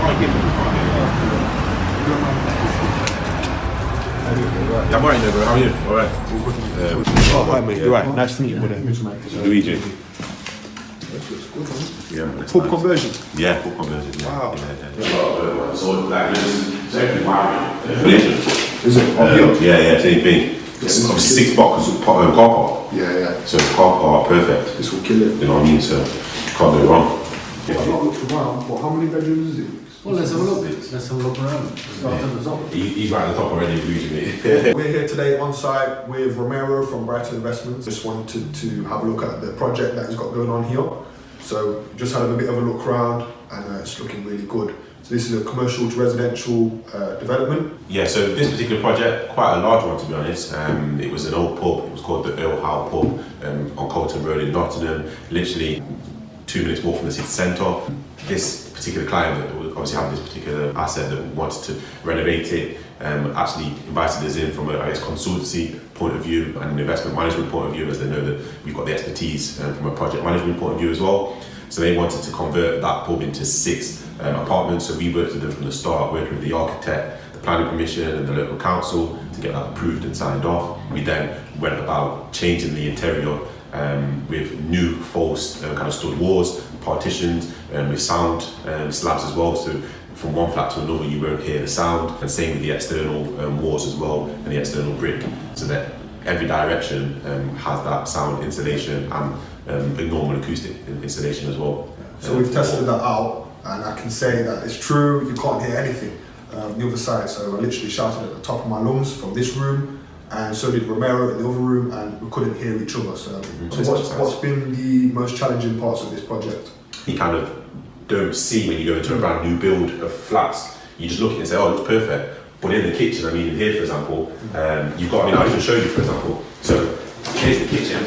Yeah, I'm alright there, bro. How are you? Alright. Oh, hi, mate. You're right. Nice to meet you, brother. Luigi. Yeah. Pub conversion. Yeah, pub conversion. Yeah. Wow. Yeah. So like it's every wiring. Is it? Yeah, same thing. It's obviously 6 boxes of car park. Yeah. So car park, perfect. This will kill it. You know what I mean? So can't go wrong. I've not looked around, but how many bedrooms is it? Well, let's have a look. Let's have a look around. Start at the top. He's right at the top already, Luigi. We're here today on site with Romero from Brighton Investments. Just wanted to have a look at the project that he's got going on here. So just had a bit of a look around, and it's looking really good. So this is a commercial to residential development. Yeah, so this particular project, quite a large one to be honest. It was an old pub. It was called the Earl Howe Pub on Colton Road in Nottingham. Literally 2 minutes walk from the city centre. This particular client that obviously had this particular asset that wanted to renovate it actually invited us in from a consultancy point of view and an investment management point of view, as they know that we've got the expertise from a project management point of view as well. So they wanted to convert that pub into 6 apartments. So we worked with them from the start, working with the architect, the planning permission and the local council to get that approved and signed off. We then went about changing the interior with new false kind of stud walls, partitions, with sound slabs as well. So from one flat to another you won't hear the sound, and same with the external walls as well and the external brick, so that every direction has that sound insulation and a normal acoustic installation as well. So we've tested that out, and I can say that it's true, you can't hear anything the other side. So I literally shouted at the top of my lungs from this room, and so did Romero in the other room, and we couldn't hear each other. So what's been the most challenging parts of this project? You kind of don't see when you go into a brand new build of flats. You just look at it and say, oh, it looks perfect. But in the kitchen, I mean, in here, for example, you've got, I mean, I'll even show you, for example. So here's the kitchen.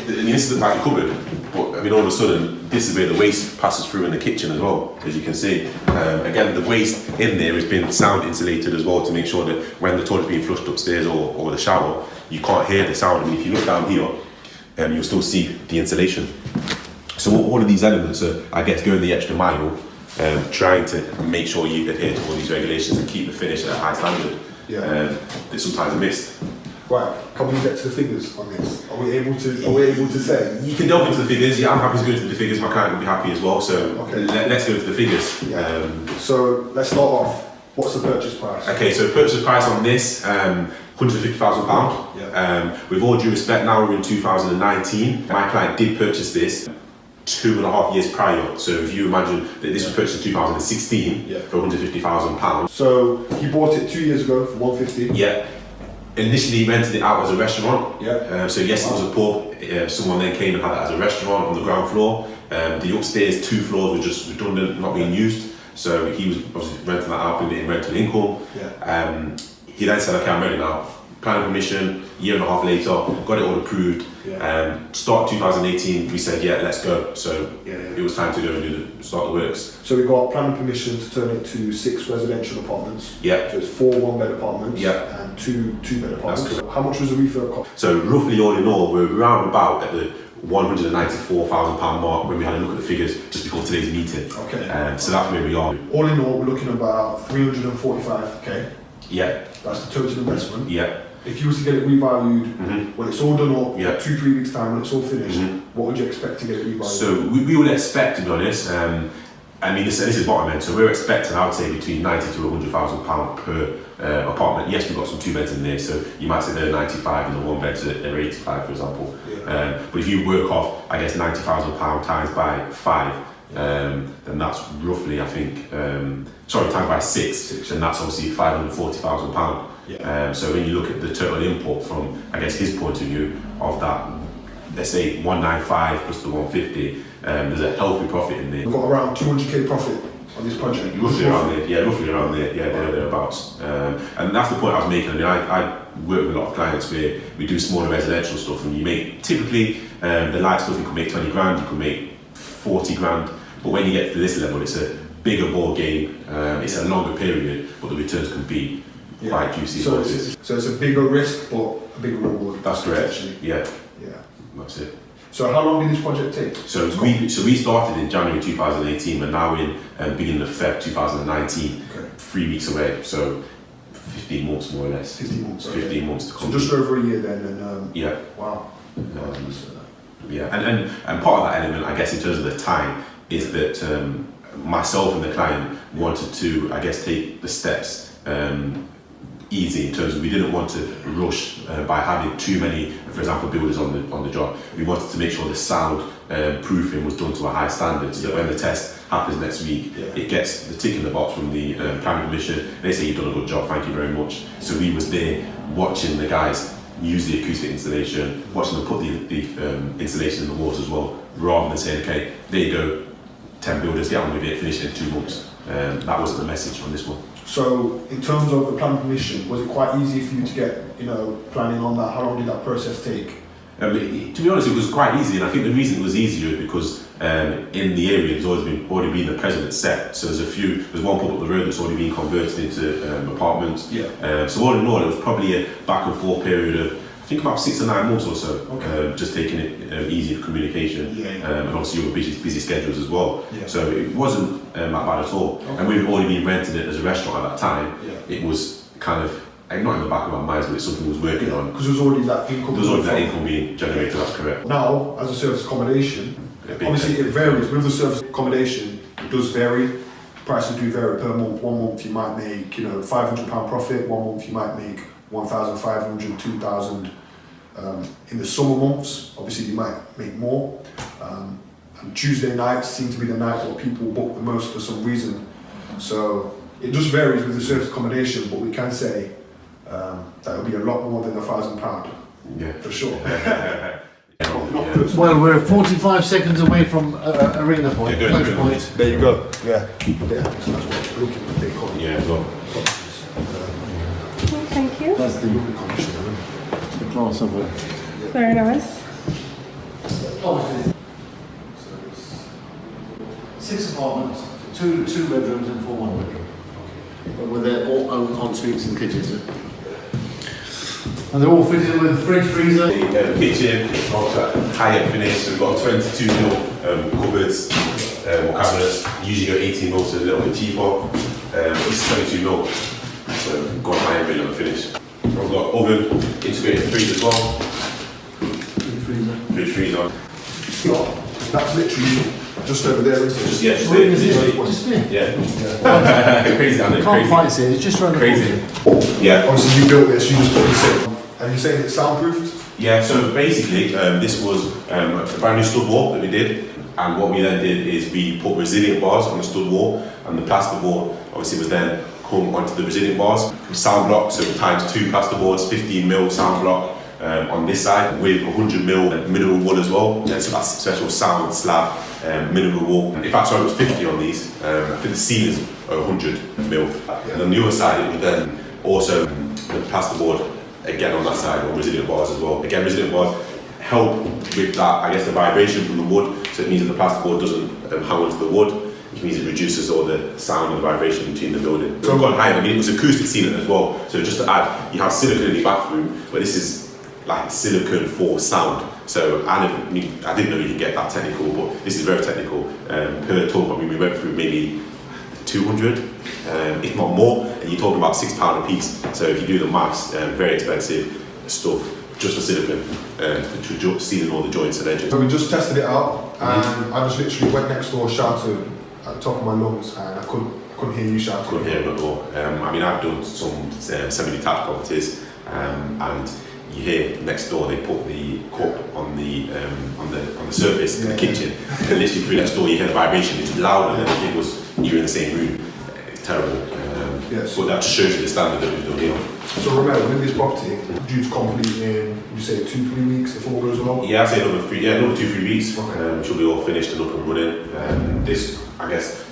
I mean, this is like a cupboard, but I mean, all of a sudden, this is where the waste passes through in the kitchen as well, as you can see. Again, the waste in there has been sound insulated as well to make sure that when the toilet's being flushed upstairs or the shower, you can't hear the sound. I mean, if you look down here, you'll still see the insulation. So all of these elements are, I guess, going the extra mile, trying to make sure you adhere to all these regulations and keep the finish at a high standard. Yeah. That sometimes are missed. Right, can we get to the figures on this? Are we able to say? You can delve into the figures. Yeah, I'm happy to go into the figures. My client will be happy as well. So okay. Let's go into the figures. Yeah. So let's start off. What's the purchase price? Okay, so purchase price on this, £150,000. Yeah. With all due respect, now we're in 2019. My client did purchase this 2.5 years prior. So if you imagine that this was purchased in 2016 for £150,000. So he bought it 2 years ago for £150. Yeah. Initially rented it out as a restaurant. Yeah. So yes, it was a pub. Someone then came and had it as a restaurant on the ground floor. The upstairs 2 floors were just redundant, not being used. So he was obviously renting that out, putting it in rental income. Yeah. He then said, okay, I'm ready now. Planning permission, 1.5 years later, got it all approved. Yeah. Start 2018, we said, yeah, let's go. So it was time to go and start the works. So we got planning permission to turn it to 6 residential apartments. Yeah. So it's 4 1-bed apartments. Yeah. And 2 2-bed apartments. That's correct. How much was the refurb cost? So roughly all in all, we're around about at the £194,000 mark when we had a look at the figures just before today's meeting. Okay. So that's where we are. All in all, we're looking about 345k. Yeah. That's the total investment. Yeah. If you was to get it revalued, when it's all done up, 2-3 weeks time, when it's all finished, what would you expect to get it revalued? So we would expect, to be honest, I mean, this is what I meant. So we're expecting, I would say, between £90,000 to £100,000 per apartment. Yes, we've got some 2 beds in there, so you might say they're 95 and the 1 beds are 85, for example. Yeah. But if you work off, I guess, £90,000 times by 5, then that's roughly, I think, times by 6, then that's obviously £540,000. Yeah. So when you look at the total input from, I guess, his point of view of that, let's say 195 plus the 150, there's a healthy profit in there. We've got around 200k profit on this project. Roughly around there, thereabouts. And that's the point I was making. I mean, I work with a lot of clients where we do smaller residential stuff, and you make, typically, the light stuff, you could make 20 grand, you could make 40 grand, but when you get to this level, it's a bigger ball game, it's a longer period, but the returns can be quite juicy. So it's a bigger risk, but a bigger reward. That's correct. Yeah. Yeah. That's it. So how long did this project take? So we started in January 2018, and now we're in beginning of Feb 2019. Okay. 3 weeks away, so 15 months more or less. 15 months. Okay. 15 months to So come. just over a year then, and Yeah. wow. Yeah, and part of that element, I guess, in terms of the time, is that myself and the client wanted to, I guess, take the steps easy in terms of we didn't want to rush by having too many, for example, builders on the job. We wanted to make sure the sound proofing was done to a high standard, so that when the test happens next week, it gets the tick in the box from the planning commission. They say you've done a good job, thank you very much. So we was there watching the guys use the acoustic installation, watching them put the installation in the walls as well, rather than saying, okay, there you go, 10 builders, get on with it, finish it in 2 months. That wasn't the message on this one. So in terms of the planning permission, was it quite easy for you to get, planning on that? How long did that process take? To be honest, it was quite easy, and I think the reason it was easier is because in the area there's already been the president set. So there's one pub up the road that's already been converted into apartments. Yeah. So all in all, it was probably a back and forth period of, I think, about 6 or 9 months or so. Okay. Just taking it easy for communication, and obviously your busy schedules as well. Yeah. So it wasn't that bad at all. Okay. And we've already been renting it as a restaurant at that time. Yeah. It was kind of not in the back of our minds, but it's something we was working on. Because there was already that income. There was already that income being generated. That's correct. Now, as a service accommodation, A big obviously thing. it varies. With the service accommodation, it does vary. Prices do vary per month. 1 month you might make, £500 profit. 1 month you might make 1,500, 2,000. In the summer months, obviously you might make more. And Tuesday nights seem to be the night where people book the most for some reason. So it just varies with the service accommodation, but we can say that will be a lot more than £1,000. Yeah. For sure. Well, we're 45 seconds away from arena point. Yeah, Close good point. point. There you go. Yeah. So that's what we're looking to take on. Yeah, well. Thank you. That's the class of it. Very nice. Obviously, 6 apartments, two bedrooms and 4 one bedroom. But with their all own en-suites and kitchens. And they're all fitted with fridge, freezer. The kitchen, high-end finish, so we've got 22 mil cupboards or cabinets. Usually go 18 mil, so a little bit cheaper. This is 22 mil, so we've got high-end really on the finish. We've got oven, integrated fridge as well. Fridge freezer. That's literally just over there, isn't it? Just yeah, just Is it? literally. Just here. Yeah. Crazy, I know, Can't crazy. quite see it, it's just around the Crazy. corner. Yeah. Obviously you built this, you just put this in. And you're saying it's soundproofed? Yeah, so basically, this was a brand new stud wall that we did, and what we then did is we put resilient bars on the stud wall, and the plaster board obviously was then hung onto the resilient bars. Sound block, so times 2 plaster boards, 15 mil sound block on this side with 100 mil mineral wool as well. Yeah, so that's special sound slab mineral wool. In fact, sorry, it was 50 on these. I think the ceilings are 100 mil. And on the other side, it was then also the plaster board. Again on that side, or resilient bars as well. Again, resilient bars help with that, I guess, the vibration from the wood, so it means that the plasterboard doesn't hang onto the wood, which means it reduces all the sound and vibration between the building. So we've gone higher. I mean, it was acoustic sealant as well, so just to add, you have silicone in your bathroom, but this is like silicone for sound. So I didn't know you could get that technical, but this is very technical. Per tub, I mean, we went through maybe 200, if not more, and you're talking about £6 a piece. So if you do the maths, very expensive stuff just for silicone, for sealing all the joints and edges. So we just tested it out, and I just literally went next door, shouted at the top of my lungs, and I couldn't hear you shouting. Couldn't hear it at all. I mean, I've done some semi-detached properties, and you hear next door they put the cup on the surface in the kitchen, and literally through next door you hear the vibration. It's louder than if it was you in the same room. It's terrible. Yes. But that just shows you the standard that we've done here. So remember, with this property, due to complete in, would you say 2-3 weeks if all goes along? Yeah, I'd say another 2-3 weeks. Okay. She'll be all finished and up and running. This, I guess,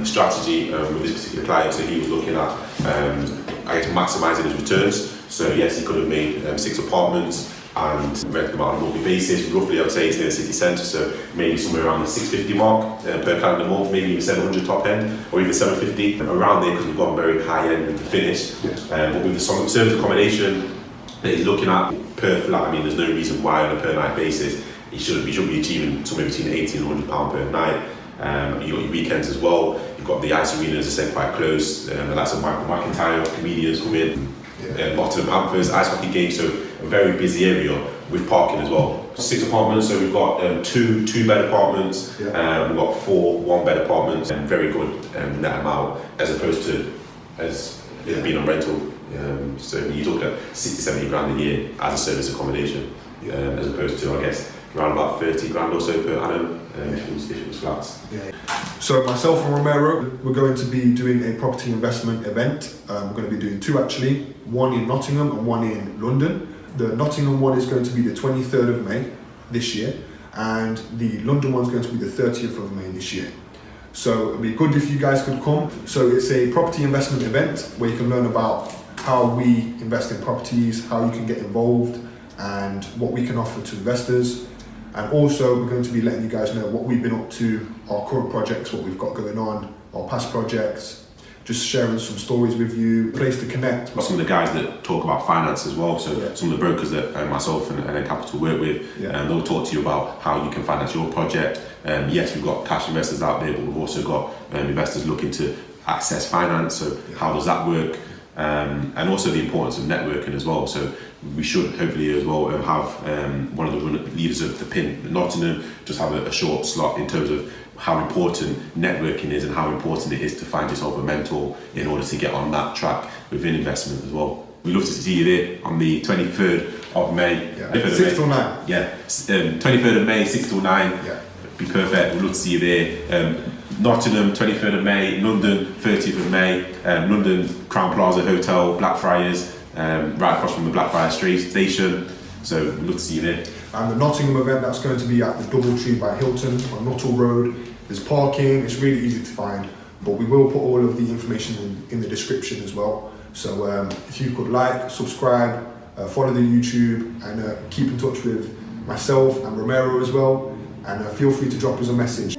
strategy with this particular client, so he was looking at, I guess, maximising his returns. So yes, he could have made 6 apartments and rented them out on a monthly basis. Roughly, I'd say it's near the city centre, so maybe somewhere around the 650 mark per calendar month, maybe even 700 top end, or even 750 around there, because we've gone very high end with the finish. But with the service accommodation that he's looking at per flat, I mean, there's no reason why on a per night basis you should be achieving somewhere between 80 and 100 pound per night. You got your weekends as well. You've got the ice arena, as I said, quite close. And that's a Michael McIntyre, comedians come in. Nottingham Panthers, ice hockey games, so a very busy area with parking as well. 6 apartments, so we've got two bed apartments, we've got 4 1-bed apartments, and very good net amount as opposed to being on rental. So you look at 60-70 grand a year as a service accommodation, as opposed to, I guess, around about 30 grand or so per annum if it was flats. So myself and Romero, we're going to be doing a property investment event. We're going to be doing 2 actually, one in Nottingham and one in London. The Nottingham one is going to be the 23rd of May this year, and the London one is going to be the 30th of May this year. So it'd be good if you guys could come. So it's a property investment event where you can learn about how we invest in properties, how you can get involved, and what we can offer to investors. And also we're going to be letting you guys know what we've been up to, our current projects, what we've got going on, our past projects, just sharing some stories with you, a place to connect. Some of the guys that talk about finance as well, so some of the brokers that myself and NN Capital work with, they'll talk to you about how you can finance your project. Yes, we've got cash investors out there, but we've also got investors looking to access finance, so how does that work? And also the importance of networking as well. So we should hopefully as well have one of the leaders of the PIN Nottingham just have a short slot in terms of how important networking is and how important it is to find yourself a mentor in order to get on that track within investment as well. We'd love to see you there on the 23rd of May. 6 till 9. Yeah, 23rd of May, 6 till 9. Yeah. Be perfect. We'd love to see you there. Nottingham, 23rd of May, London, 30th of May, London, Crown Plaza Hotel, Blackfriars, right across from the Blackfriars station. So we'd love to see you there. And the Nottingham event, that's going to be at the Doubletree by Hilton on Nuttall Road. There's parking, it's really easy to find, but we will put all of the information in the description as well. So if you could like, subscribe, follow the YouTube, and keep in touch with myself and Romero as well, and feel free to drop us a message.